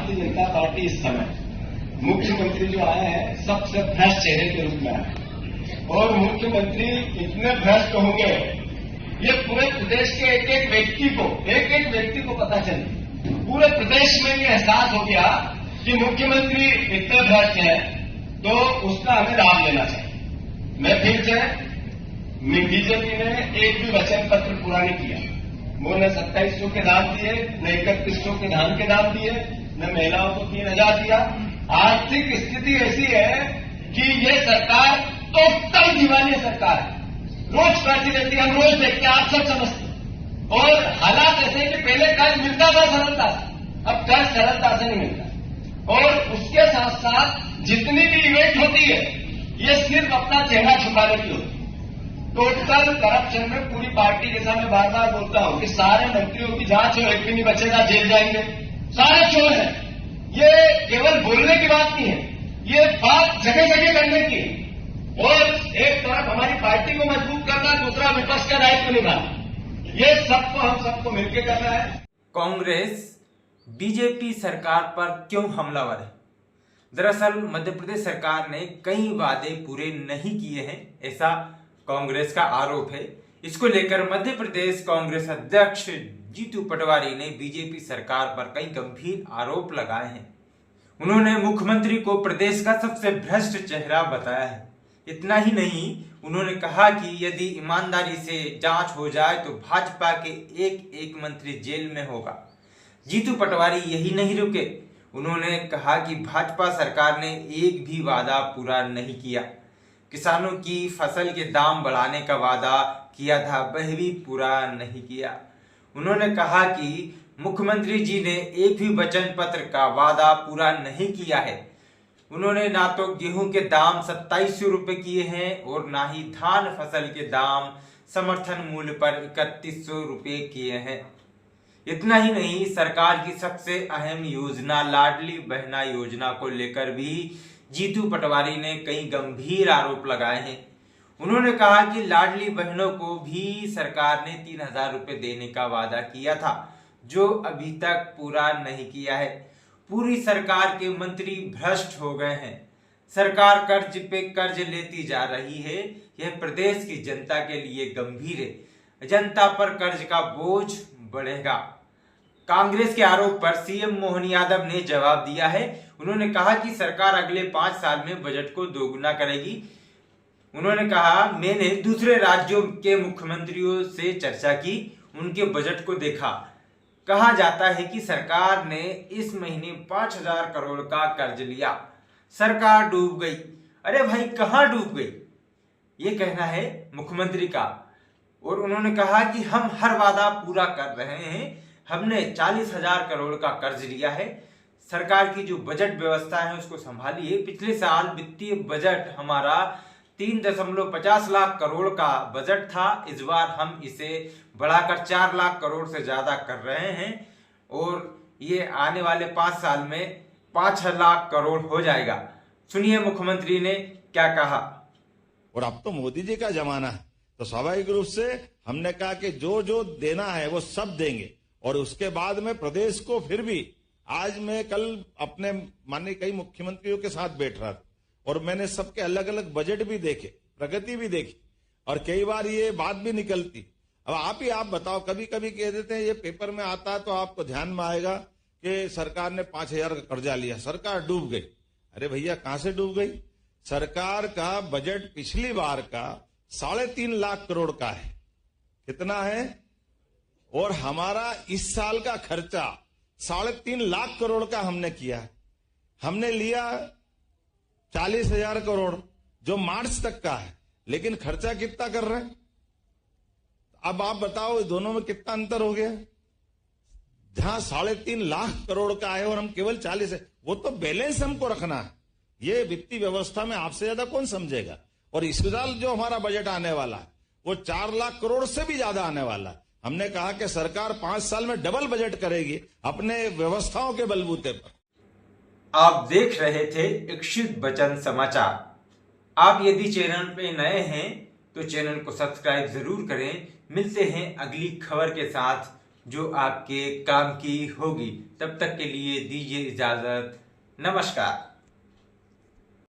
Bharatiya Janata party इस समय मुख्यमंत्री जो आए हैं सबसे भ्रष्ट चेहरे के रूप में आए और मुख्यमंत्री इतने भ्रष्ट होंगे ये पूरे प्रदेश के एक एक व्यक्ति को पता चले। पूरे प्रदेश में ये एहसास हो गया कि मुख्यमंत्री इतने भ्रष्ट हैं तो उसका हमें लाभ लेना चाहिए। मैं फिर से बीजेपी ने एक भी वचन पत्र पूरा नहीं किया। वो न 2700 के दाम दिए, न 3100 के धान के दाम दिए, न महिलाओं को 3000 दिया। आर्थिक स्थिति ऐसी है कि ये सरकार टोटल दीवानी सरकार है। रोज पैसे देती है, हम रोज देखते हैं, आप सब समझते हैं। और हालात ऐसे कि पहले कर्ज मिलता था सरलता से, अब कर्ज सरलता से नहीं मिलता। और उसके साथ साथ जितनी भी इवेंट होती है ये सिर्फ अपना चेहरा छुपाने की होती है। टोटल करप्शन में पूरी पार्टी के सामने बार बार बोलता हूं कि सारे मंत्रियों की जांच हो, एक भी नहीं बचेगा, जेल जाएंगे, सारे चोर हैं। ये केवल बोलने की बात नहीं है, ये बात जगह जगह करने की है। और एक तरफ हमारी पार्टी को मजबूत करना, दूसरा विपक्ष का दायित्व निभाना, ये सबको हम सबको मिलकर करना है। कांग्रेस बीजेपी सरकार पर क्यों हमलावर है? दरअसल मध्य प्रदेश सरकार ने कई वादे पूरे नहीं किए हैं, ऐसा कांग्रेस का आरोप है। इसको लेकर मध्य प्रदेश कांग्रेस अध्यक्ष जीतू पटवारी ने बीजेपी सरकार पर कई गंभीर आरोप लगाए हैं। उन्होंने मुख्यमंत्री को प्रदेश का सबसे भ्रष्ट चेहरा बताया है। इतना ही नहीं, उन्होंने कहा कि यदि ईमानदारी से जांच हो जाए तो भाजपा के एक एक मंत्री जेल में होगा। जीतू पटवारी यही नहीं रुके, उन्होंने कहा कि भाजपा सरकार ने एक भी वादा पूरा नहीं किया। किसानों की फसल के दाम बढ़ाने का वादा किया था, वह भी पूरा नहीं किया। उन्होंने कहा कि मुख्यमंत्री जी ने एक भी वचन पत्र का वादा पूरा नहीं किया है। उन्होंने ना तो गेहूं के दाम 2700 रुपए किए हैं और ना ही धान फसल के दाम समर्थन मूल्य पर 3100 रुपए किए हैं। इतना ही नहीं, सरकार की सबसे अहम योजना लाडली बहना योजना को लेकर भी जीतू पटवारी ने कई गंभीर आरोप लगाए हैं। उन्होंने कहा कि लाडली बहनों को भी सरकार ने 3000 रुपए देने का वादा किया था, जो अभी तक पूरा नहीं किया है। पूरी सरकार के मंत्री भ्रष्ट हो गए हैं। सरकार कर्ज पे कर्ज लेती जा रही है। यह प्रदेश की जनता के लिए गंभीर है। जनता पर कर्ज का बोझ बढ़ेगा। कांग्रेस के आरोप पर सीएम मोहन यादव ने जवाब दिया है। उन्होंने कहा कि सरकार अगले 5 साल में बजट को दोगुना करेगी। उन्होंने कहा, मैंने दूसरे राज्यों के मुख्यमंत्रियों से चर्चा की, उनके बजट को देखा। कहा जाता है कि सरकार ने इस महीने 5000 करोड़ का कर्ज लिया, सरकार डूब गई। अरे भाई, कहां डूब गई? ये कहना है मुख्यमंत्री का। और उन्होंने कहा कि हम हर वादा पूरा कर रहे हैं। हमने 40,000 करोड़ का कर्ज लिया है। सरकार की जो बजट व्यवस्था है उसको संभालिए। पिछले साल वित्तीय बजट हमारा 3.50 लाख करोड़ का बजट था। इस बार हम इसे बढ़ाकर 4 लाख करोड़ से ज्यादा कर रहे हैं और ये आने वाले 5 साल में 5 लाख करोड़ हो जाएगा। सुनिए मुख्यमंत्री ने क्या कहा। और अब तो मोदी जी का जमाना है, तो स्वाभाविक रूप से हमने कहा कि जो जो देना है वो सब देंगे। और उसके बाद में प्रदेश को फिर भी, आज मैं कल अपने माननीय कई मुख्यमंत्रियों के साथ बैठ रहा था और मैंने सबके अलग अलग बजट भी देखे, प्रगति भी देखी और कई बार ये बात भी निकलती। अब आप बताओ, कभी कभी कह देते हैं, ये पेपर में आता है तो आपको ध्यान में आएगा कि सरकार ने 5000 का कर्जा लिया, सरकार डूब गई। अरे भैया, कहां से डूब गई? सरकार का बजट पिछली बार का 3.5 लाख करोड़ का है। कितना है? और हमारा इस साल का खर्चा 3.5 लाख करोड़ का हमने किया है। हमने लिया 40,000 करोड़ जो मार्च तक का है, लेकिन खर्चा कितना कर रहे हैं? अब आप बताओ, दोनों में कितना अंतर हो गया? जहां 3.5 लाख करोड़ का है और हम केवल 40 है, वो तो बैलेंस हमको रखना है। ये वित्तीय व्यवस्था में आपसे ज्यादा कौन समझेगा? और इस साल जो हमारा बजट आने वाला है वो 4 लाख करोड़ से भी ज्यादा आने वाला है। हमने कहा कि सरकार 5 साल में डबल बजट करेगी अपने व्यवस्थाओं के बलबूते पर। आप देख रहे थे इच्छित बचन समाचार। आप यदि चैनल पे नए हैं तो चैनल को सब्सक्राइब जरूर करें। मिलते हैं अगली खबर के साथ जो आपके काम की होगी। तब तक के लिए दीजिए इजाजत। नमस्कार।